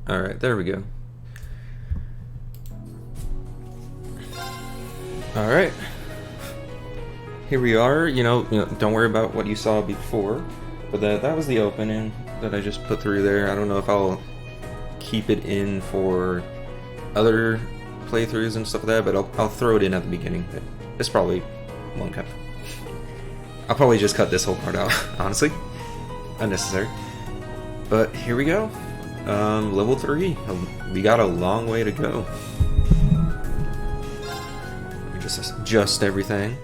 Alright, there we go. Alright. Here we are. Don't worry about what you saw before. But that was the opening that I just put through there. I don't know if I'll keep it in for other playthroughs and stuff like that, but I'll throw it in at the beginning. It's probably won't cut. I'll probably just cut this whole part out, honestly. Unnecessary. But here we go. Level 3. We got a long way to go. Let me just adjust everything.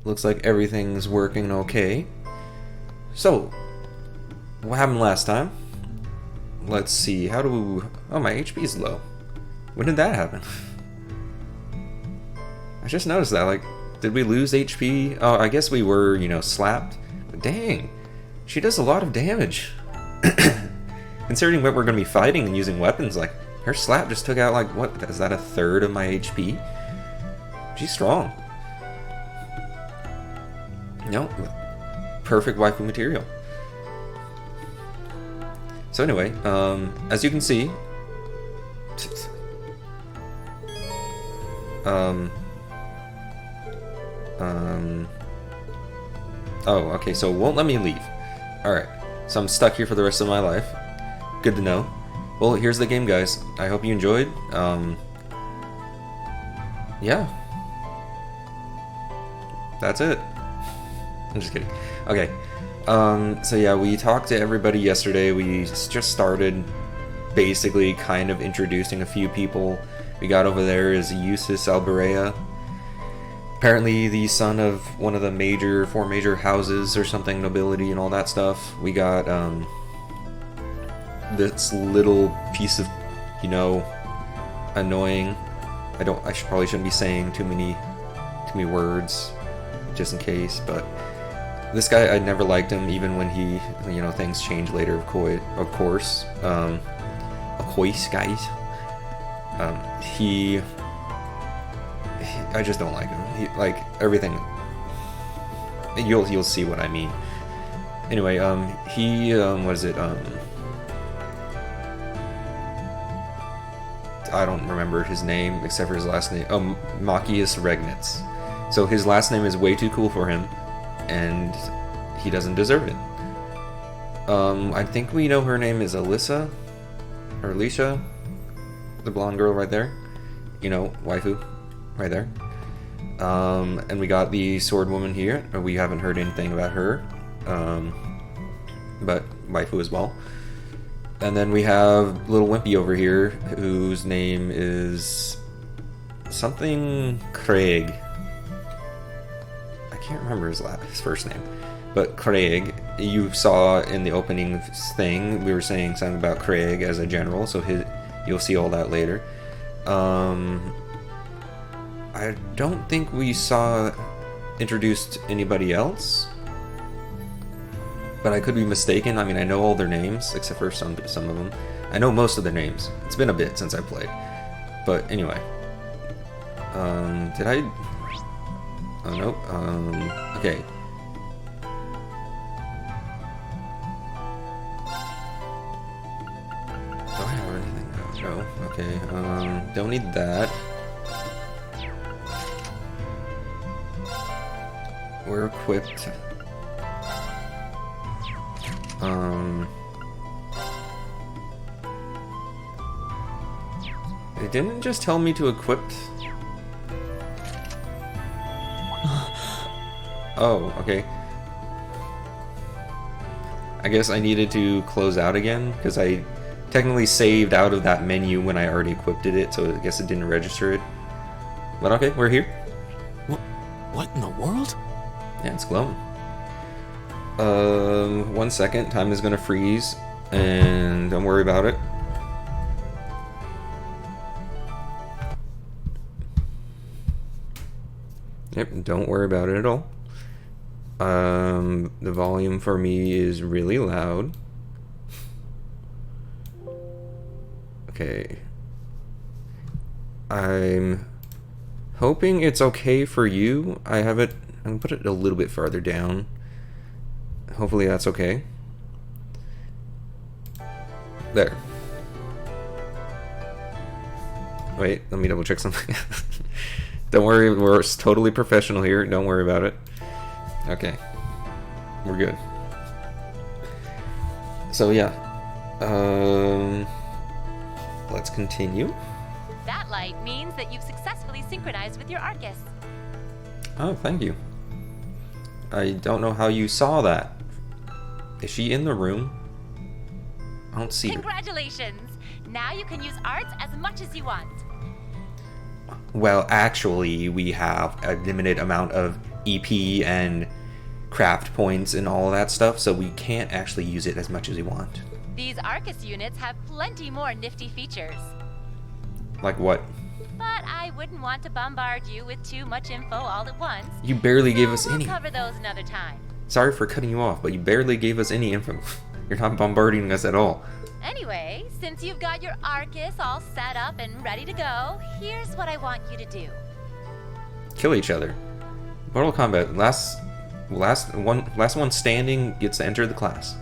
Looks like everything's working okay. So, what happened last time? Let's see, how do... Oh, my HP's low. When did that happen? I just noticed that, like, did we lose HP? Oh, I guess we were, slapped. But dang, she does a lot of damage. Considering what we're going to be fighting and using weapons, like, her slap just took out, like, what, is that a third of my HP? She's strong. No, perfect waifu material. So anyway, as you can see, oh, okay, so it won't let me leave. Alright, so I'm stuck here for the rest of my life. Good to know. Well, here's the game, guys. I hope you enjoyed. Yeah. That's it. I'm just kidding. Okay. So yeah, we talked to everybody yesterday. We just started basically kind of introducing a few people. We got over there is Eustace Alberea. Apparently the son of one of the four major houses or something, nobility and all that stuff. We got this little piece of, annoying. I probably shouldn't be saying too many words, just in case, but this guy, I never liked him, even when he, things change later, of course. Of course, guys. I just don't like him. Like, everything. You'll see what I mean. Anyway, what is it, I don't remember his name, except for his last name. Machias Regnitz. So his last name is way too cool for him, and he doesn't deserve it. I think we know her name is Alyssa, or Alicia, the blonde girl right there. Waifu, right there. And we got the sword woman here. We haven't heard anything about her, but waifu as well. And then we have little Wimpy over here, whose name is something Craig. I can't remember his first name, but Craig. You saw in the opening thing, we were saying something about Craig as a general, so you'll see all that later. I don't think we saw introduced anybody else, but I could be mistaken. I mean, I know all their names except for some of them. I know most of their names. It's been a bit since I played, but anyway. Did I? Oh no. Okay. Do I have anything? No. Okay. Don't need that. We're equipped. It didn't just tell me to equip. Oh, okay. I guess I needed to close out again, because I technically saved out of that menu when I already equipped it, so I guess it didn't register it. But okay, we're here. What in the world? Yeah, it's glowing. 1 second, time is gonna freeze, and don't worry about it. Yep, don't worry about it at all. The volume for me is really loud. Okay. I'm hoping it's okay for you. I'm gonna put it a little bit farther down. Hopefully that's okay. There. Wait, let me double check something. Don't worry, we're totally professional here. Don't worry about it. Okay. We're good. So yeah. Let's continue. That light means that you've successfully synchronized with your Arcus. Oh, thank you. I don't know how you saw that. Is she in the room? I don't see her. Congratulations! Now you can use arts as much as you want. Well, actually, we have a limited amount of EP and craft points and all of that stuff, so we can't actually use it as much as we want. These Arcus units have plenty more nifty features. Like what? But I wouldn't want to bombard you with too much info all at once. You barely gave So us we'll any. cover those another time. Sorry for cutting you off, but you barely gave us any info. You're not bombarding us at all. Anyway, since you've got your Arcus all set up and ready to go, here's what I want you to do. Kill each other. Mortal Kombat. Last one standing gets to enter the class.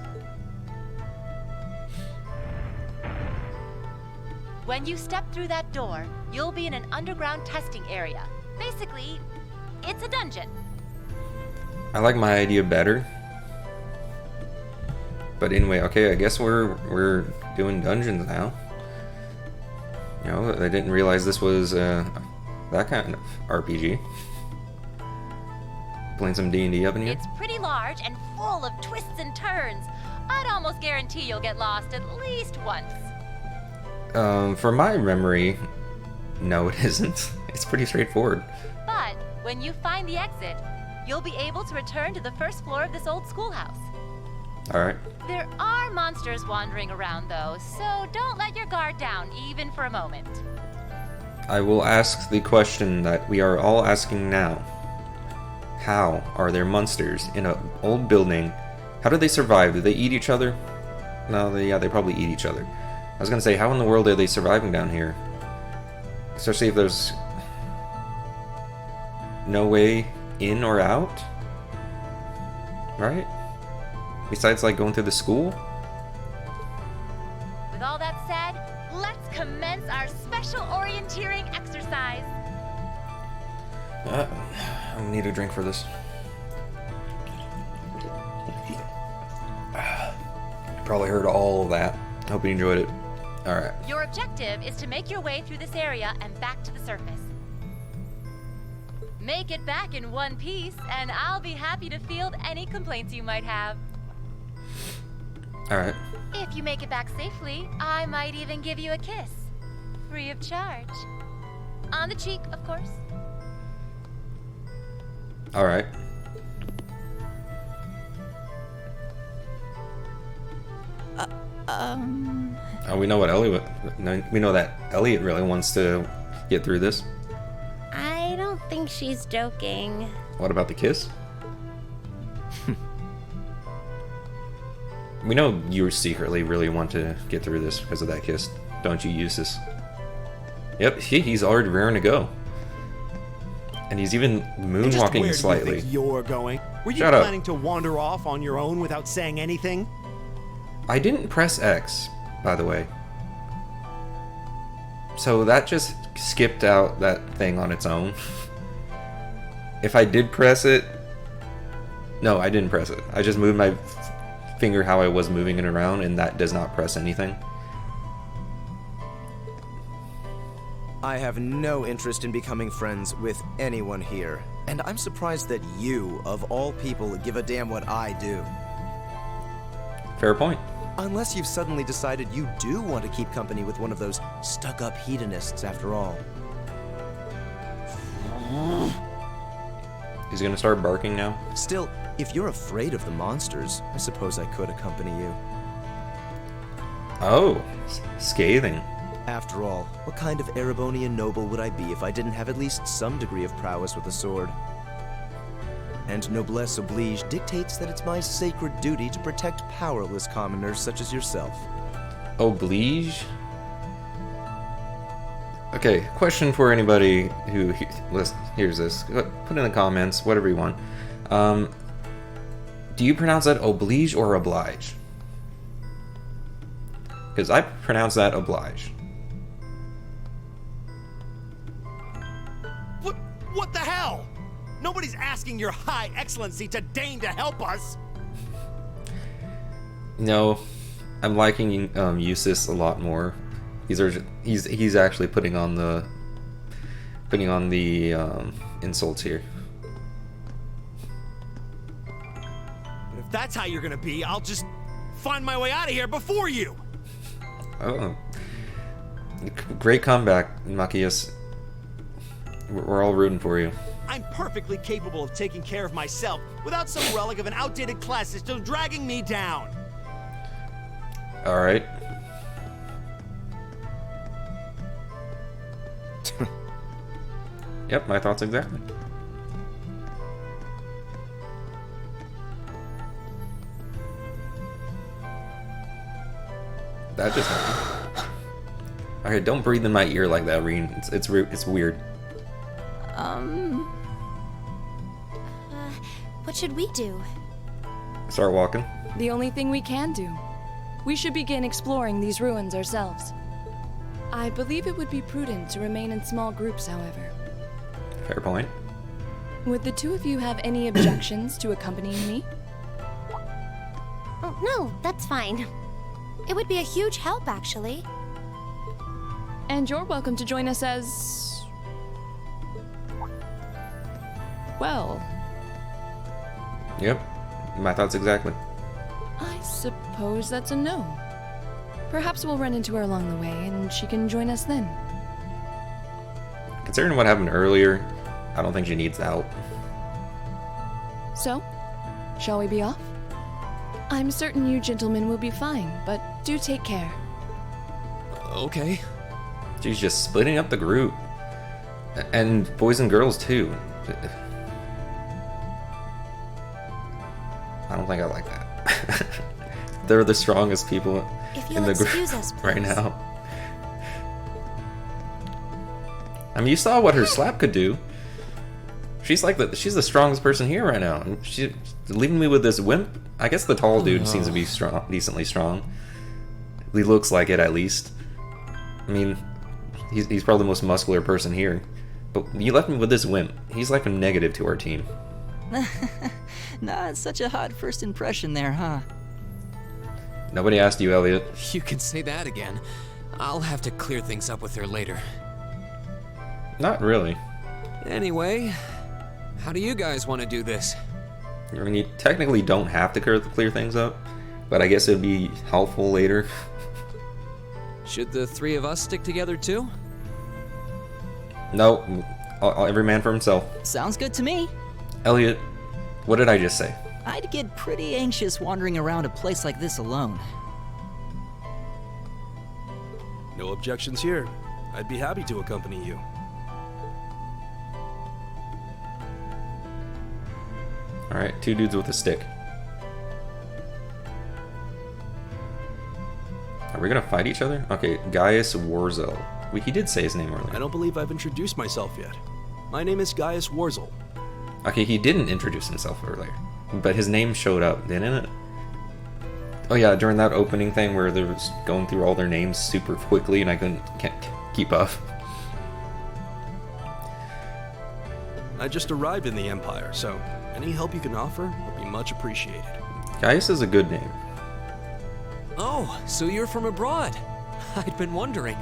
When you step through that door, you'll be in an underground testing area. Basically, it's a dungeon. I like my idea better. But anyway, okay, I guess we're doing dungeons now. You know, I didn't realize this was that kind of RPG. Playing some D&D up in here. It's pretty large and full of twists and turns. I'd almost guarantee you'll get lost at least once. From my memory, no, it isn't. It's pretty straightforward. But when you find the exit, you'll be able to return to the first floor of this old schoolhouse. All right. There are monsters wandering around, though, so don't let your guard down, even for a moment. I will ask the question that we are all asking now. How are there monsters in an old building? How do they survive? Do they eat each other? No, they probably eat each other. I was gonna say, how in the world are they surviving down here? Especially if there's no way in or out? Right? Besides, like, going through the school? With all that said, let's commence our special orienteering exercise. I need a drink for this. Probably heard all of that. Hope you enjoyed it. Alright. Your objective is to make your way through this area and back to the surface. Make it back in one piece, and I'll be happy to field any complaints you might have. Alright. If you make it back safely, I might even give you a kiss. Free of charge. On the cheek, of course. Alright. Oh, we know what Elliot. We know that Elliot really wants to get through this. I don't think she's joking. What about the kiss? We know you secretly really want to get through this because of that kiss, don't you, Eustace? Yep, he's already raring to go. And he's even moonwalking slightly. Do you think you're going? Were you Shut up. planning to wander off on your own without saying anything? I didn't press X, by the way. So that just skipped out that thing on its own. If I did press it... No, I didn't press it. I just moved my finger how I was moving it around, and that does not press anything. I have no interest in becoming friends with anyone here. And I'm surprised that you, of all people, give a damn what I do. Fair point. Unless you've suddenly decided you do want to keep company with one of those stuck-up hedonists after all. He's gonna start barking now. Still, if you're afraid of the monsters, I suppose I could accompany you. Oh, scathing. After all, what kind of Erebonian noble would I be if I didn't have at least some degree of prowess with a sword? And noblesse oblige dictates that it's my sacred duty to protect powerless commoners such as yourself. Oblige? Okay, question for anybody who hears this. Put in the comments, whatever you want. Do you pronounce that oblige or oblige? Because I pronounce that oblige. What the hell? Nobody's asking your High Excellency to deign to help us. No, I'm liking Eustace a lot more. He's actually putting on the insults here. If that's how you're gonna be, I'll just find my way out of here before you. Oh, great comeback, Machias. We're all rooting for you. I'm perfectly capable of taking care of myself without some relic of an outdated class system dragging me down. All right. Yep, my thoughts exactly. That just happened. Okay, don't breathe in my ear like that, Reen. It's weird. What should we do? Start walking. The only thing we can do. We should begin exploring these ruins ourselves. I believe it would be prudent to remain in small groups, however. Fair point. Would the two of you have any objections to accompanying me? Oh, no, that's fine. It would be a huge help, actually. And you're welcome to join us as... well, Yep, my thoughts exactly. I suppose that's a no. Perhaps we'll run into her along the way, and she can join us then. Considering what happened earlier, I don't think she needs help. So, shall we be off? I'm certain you gentlemen will be fine, but do take care. Okay. She's just splitting up the group. And boys and girls, too. I don't think I like that. They're the strongest people If in you'll the excuse group us, please. right now. I mean, you saw what her slap could do. She's she's the strongest person here right now. And she leaving me with this wimp. I guess the tall dude seems to be strong, decently strong. He looks like it, at least. I mean, he's probably the most muscular person here. But you left me with this wimp. He's like a negative to our team. Not such a hot first impression there, huh? Nobody asked you, Elliot. You can say that again. I'll have to clear things up with her later. Not really. Anyway, how do you guys want to do this? I mean, you technically don't have to clear things up, but I guess it'd be helpful later. Should the three of us stick together too? No, every man for himself. Sounds good to me. Elliot, what did I just say? I'd get pretty anxious wandering around a place like this alone. No objections here. I'd be happy to accompany you. Alright, two dudes with a stick. Are we gonna fight each other? Okay, Gaius Warzel. He did say his name earlier. I don't believe I've introduced myself yet. My name is Gaius Warzel. Okay, he didn't introduce himself earlier, but his name showed up, didn't it? Oh yeah, during that opening thing where they was going through all their names super quickly and I can't keep up. I just arrived in the Empire, so any help you can offer would be much appreciated. Gaius is a good name. Oh, so you're from abroad. I'd been wondering.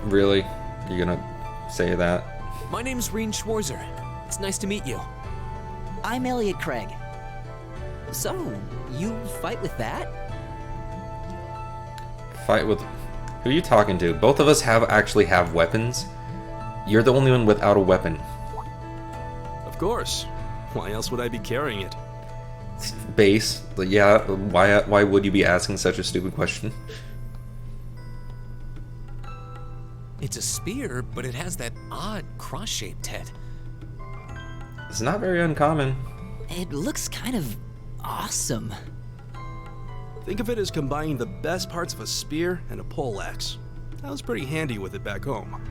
Really? You gonna say that? My name's Reen Schwarzer. It's nice to meet you. I'm Elliot Craig. So, you fight with that? Fight with... Who are you talking to? Both of us actually have weapons. You're the only one without a weapon. Of course. Why else would I be carrying it? Base. But yeah, why would you be asking such a stupid question? It's a spear, but it has that odd cross-shaped head. It's not very uncommon. It looks kind of awesome. Think of it as combining the best parts of a spear and a poleaxe. I was pretty handy with it back home.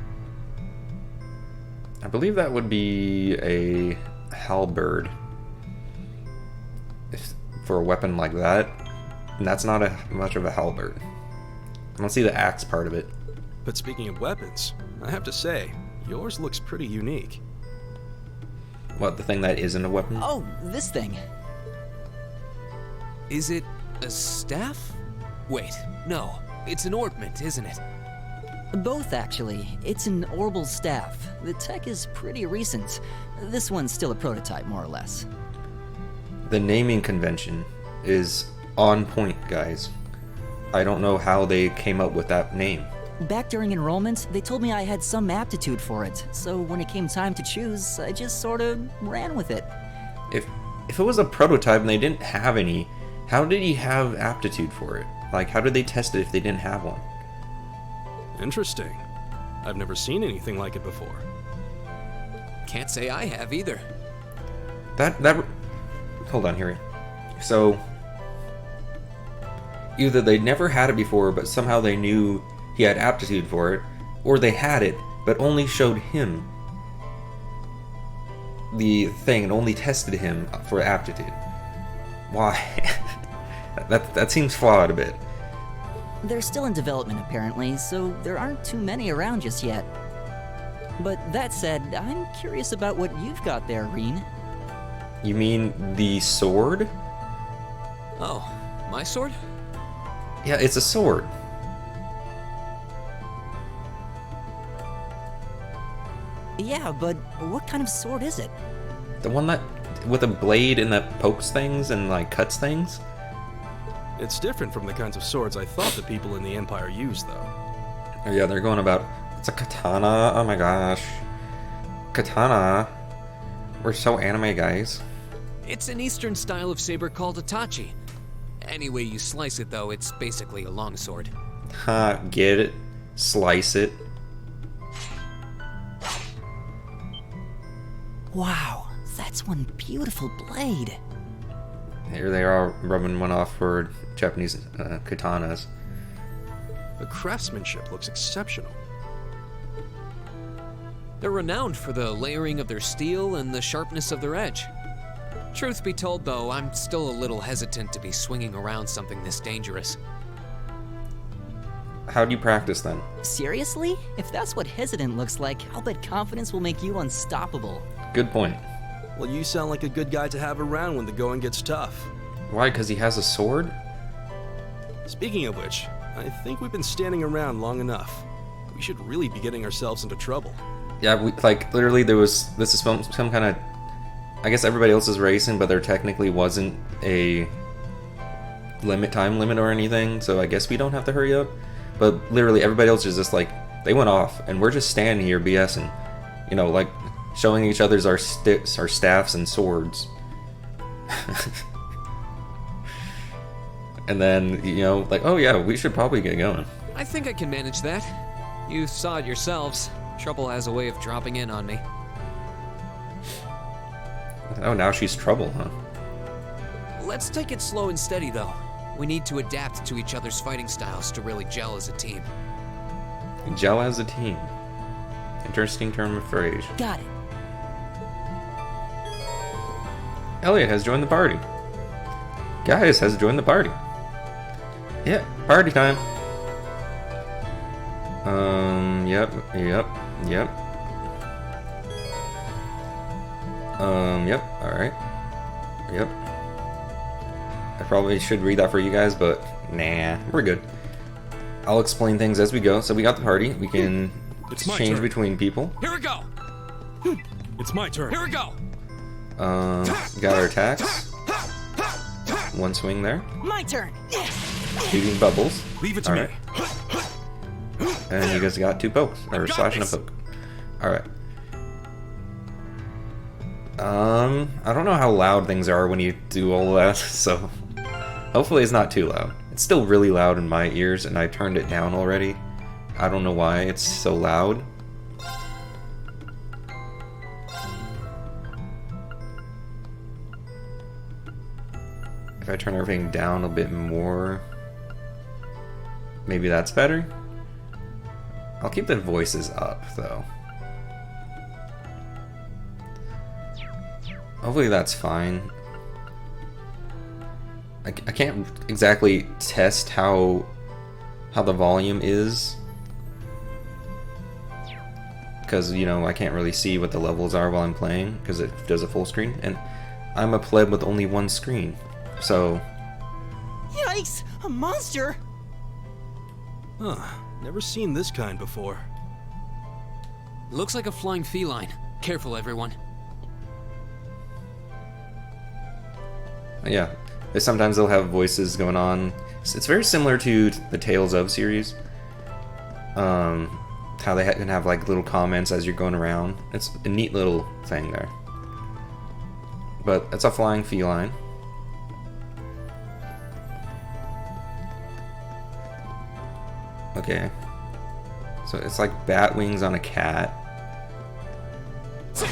I believe that would be a halberd. for a weapon like that, and that's not much of a halberd. I don't see the axe part of it. But speaking of weapons, I have to say, yours looks pretty unique. What, the thing that isn't a weapon? Oh, this thing. Is it a staff? Wait, no. It's an ornament, isn't it? Both, actually. It's an Orbal staff. The tech is pretty recent. This one's still a prototype, more or less. The naming convention is on point, guys. I don't know how they came up with that name. Back during enrollment, they told me I had some aptitude for it, so when it came time to choose, I just sort of ran with it. If it was a prototype and they didn't have any, how did he have aptitude for it? Like, how did they test it if they didn't have one? Interesting. I've never seen anything like it before. Can't say I have either. Hold on, Harry. So, either they never had it before, but somehow they knew he had aptitude for it, or they had it, but only showed him the thing and only tested him for aptitude. Why? that seems flawed a bit. They're still in development, apparently, so there aren't too many around just yet. But that said, I'm curious about what you've got there, Reen. You mean the sword? Oh, my sword? Yeah, it's a sword. Yeah, but what kind of sword is it? The one that with a blade and that pokes things and like cuts things? It's different from the kinds of swords I thought the people in the Empire used, though. Oh yeah, they're going about, it's a katana, oh my gosh. Katana. We're so anime, guys. It's an Eastern style of saber called Itachi. Any way you slice it, though, it's basically a longsword. Ha, get it? Slice it. Wow, that's one beautiful blade. Here they are rubbing one off for Japanese katanas. The craftsmanship looks exceptional. They're renowned for the layering of their steel and the sharpness of their edge. Truth be told, though, I'm still a little hesitant to be swinging around something this dangerous. How do you practice then? Seriously? If that's what hesitant looks like, I'll bet confidence will make you unstoppable. Good point. Well, you sound like a good guy to have around when the going gets tough. Why, because he has a sword? Speaking of which, I think we've been standing around long enough. We should really be getting ourselves into trouble. Yeah, like, literally this is some kind of, I guess everybody else is racing, but there technically wasn't a time limit or anything, so I guess we don't have to hurry up. But literally everybody else is just like, they went off, and we're just standing here BSing. You know, like, showing each other's our staffs and swords. And then, you know, like, oh yeah, we should probably get going. I think I can manage that. You saw it yourselves. Trouble has a way of dropping in on me. Oh, now she's trouble, huh? Let's take it slow and steady, though. We need to adapt to each other's fighting styles to really gel as a team. Gel as a team. Interesting term of phrase. Got it. Elliot has joined the party. Gaius has joined the party. Yeah, party time. Yep. Yep, alright. Yep. I probably should read that for you guys, but nah, we're good. I'll explain things as we go. So we got the party. We can change between people. Here we go! It's my turn. Here we go! Got our attacks. One swing there. My turn! Shooting bubbles. Leave it to me. And you guys got 2 pokes. Or slash and a poke. Alright. I don't know how loud things are when you do all that, so hopefully it's not too loud. It's still really loud in my ears, and I turned it down already. I don't know why it's so loud. If I turn everything down a bit more, maybe that's better? I'll keep the voices up, though. Hopefully that's fine. I can't exactly test how the volume is, because you know I can't really see what the levels are while I'm playing because it does a full screen, and I'm a pleb with only one screen, so. Yikes! A monster! Huh. Never seen this kind before. Looks like a flying feline. Careful, everyone. Yeah, sometimes they'll have voices going on. It's very similar to the Tales of series. How they can have like little comments as you're going around. It's a neat little thing there. But it's a flying feline. Okay. So it's like bat wings on a cat. The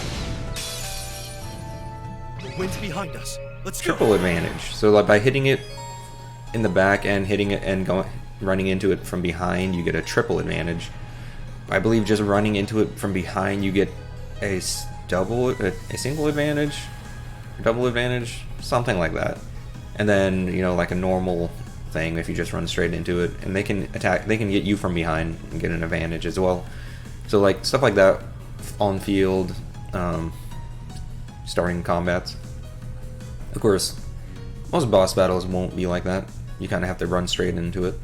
wind's behind us. Let's Triple advantage. So like by hitting it in the back and hitting it and running into it from behind, you get a triple advantage. I believe just running into it from behind, you get a single advantage, double advantage, something like that. And then, you know, like a normal thing if you just run straight into it, and they can attack, they can get you from behind and get an advantage as well. So like stuff like that on field, starting combats. Of course, most boss battles won't be like that. You kind of have to run straight into it.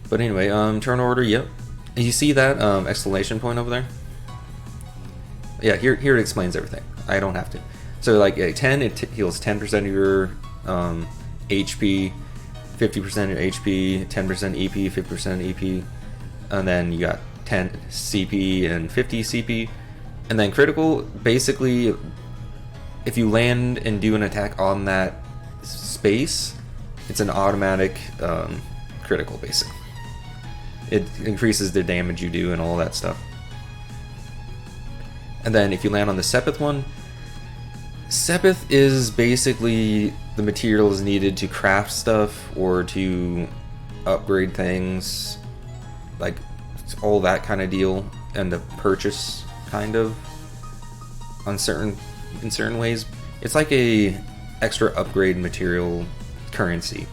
But anyway, turn order, yep. You see that exclamation point over there? Yeah, here it explains everything. I don't have to. So like at 10, it heals 10% of your HP, 50% of your HP, 10% EP, 50% EP, and then you got 10 CP and 50 CP. And then critical, basically, if you land and do an attack on that space, it's an automatic critical, basically. It increases the damage you do and all that stuff. And then if you land on the Sepith one, Sepith is basically the materials needed to craft stuff or to upgrade things, like all that kind of deal, and to purchase kind of in certain ways. It's like a extra upgrade material currency.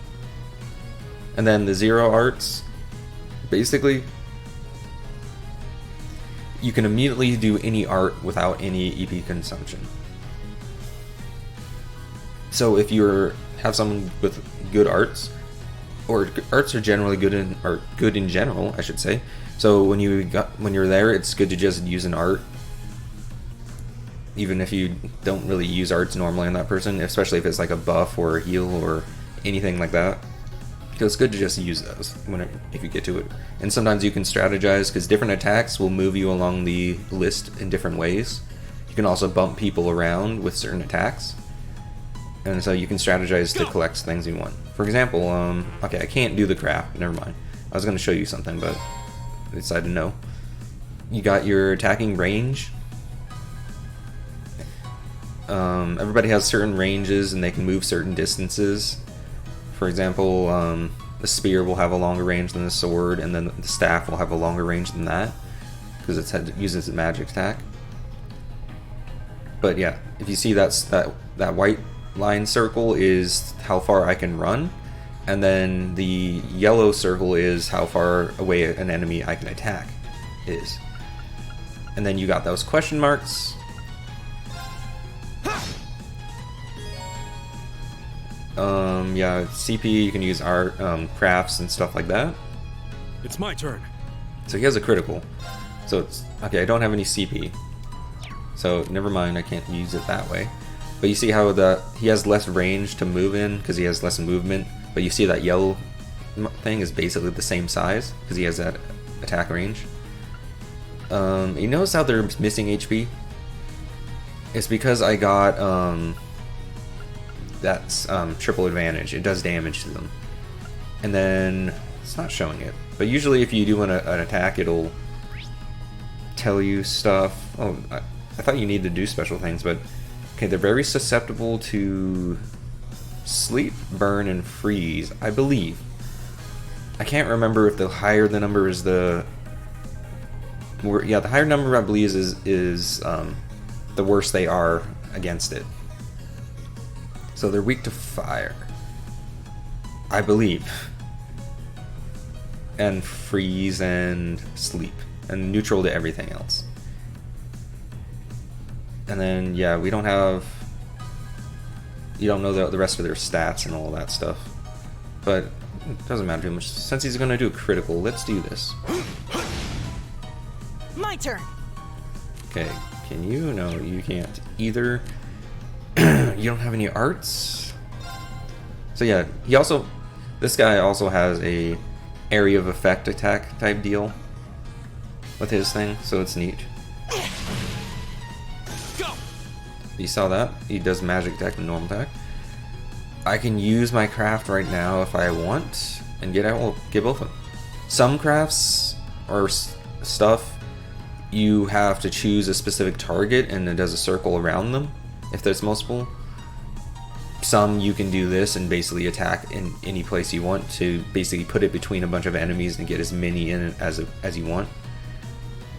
And then the zero arts, basically you can immediately do any art without any EP consumption. So if you have someone with good arts, or arts are generally good in general, I should say. So when you're there, it's good to just use an art, even if you don't really use arts normally on that person, especially if it's like a buff or a heal or anything like that. So it's good to just use those if you get to it. And sometimes you can strategize, because different attacks will move you along the list in different ways. You can also bump people around with certain attacks. And so you can strategize to collect things you want. For example, okay, I can't do the craft, never mind. I was going to show you something, but I decided no. You got your attacking range. Everybody has certain ranges and they can move certain distances. For example, the spear will have a longer range than the sword, and then the staff will have a longer range than that, because it uses a magic attack. But yeah, if you see that white line circle is how far I can run, and then the yellow circle is how far away an enemy I can attack is. And then you got those question marks. Yeah, CP, you can use art, crafts and stuff like that. It's my turn. So he has a critical. So it's, okay, I don't have any CP. So never mind, I can't use it that way. But you see how he has less range to move in because he has less movement. But you see that yellow thing is basically the same size because he has that attack range. You notice how they're missing HP? It's because I got that's triple advantage. It does damage to them. And then it's not showing it. But usually if you do an attack, it'll tell you stuff. Oh, I thought you needed to do special things, but okay, they're very susceptible to sleep, burn, and freeze, I believe. I can't remember if the higher the number is the higher number I believe is the worse they are against it. So they're weak to fire. I believe. And freeze and sleep. And neutral to everything else. And then, yeah, we don't have... You don't know the rest of their stats and all that stuff. But it doesn't matter too much. Since he's going to do a critical, let's do this. My turn! Okay, can you? No, you can't. Either. You don't have any arts? So yeah, he also... This guy also has a area of effect attack type deal with his thing, so it's neat. You saw that? He does magic attack and normal attack. I can use my craft right now if I want and get both of them. Some crafts or stuff, you have to choose a specific target and it does a circle around them if there's multiple. Some you can do this and basically attack in any place you want to basically put it between a bunch of enemies and get as many in it as you want.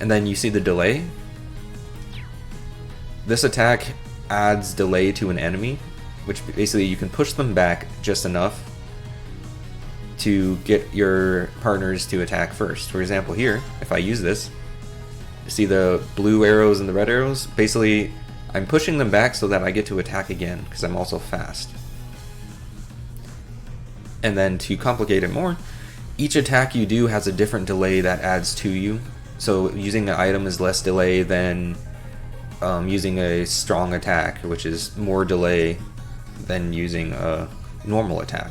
And then you see the delay. This attack adds delay to an enemy, which basically you can push them back just enough to get your partners to attack first. For example, here, if I use this, see the blue arrows and the red arrows? Basically, I'm pushing them back so that I get to attack again, because I'm also fast. And then to complicate it more, each attack you do has a different delay that adds to you. So using an item is less delay than using a strong attack, which is more delay than using a normal attack.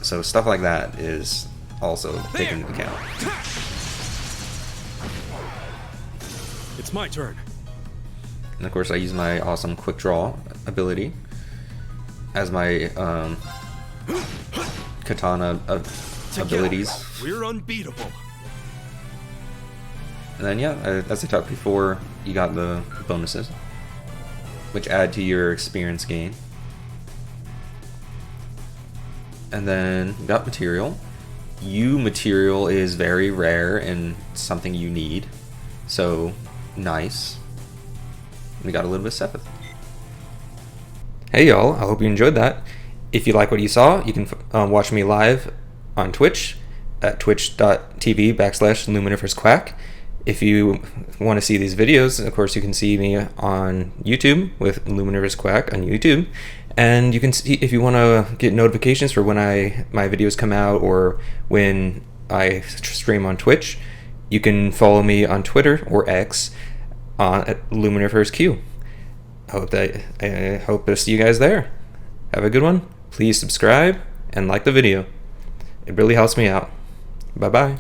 So stuff like that is also taken into account. It's my turn. And of course I use my awesome quick draw ability as my katana abilities. We're unbeatable. And then yeah, as I talked before, you got the bonuses, which add to your experience gain. And then you got material. Material is very rare and something you need. So nice. We got a little bit of Sepith. Hey y'all, I hope you enjoyed that. If you like what you saw, you can watch me live on Twitch at twitch.tv/Luminiferous Quack. If you want to see these videos, of course you can see me on YouTube with Luminiferous Quack on YouTube. And you can see, if you want to get notifications for when my videos come out or when I stream on Twitch, you can follow me on Twitter or X at LuminiferousQ. I hope to see you guys there. Have a good one. Please subscribe and like the video. It really helps me out. Bye bye.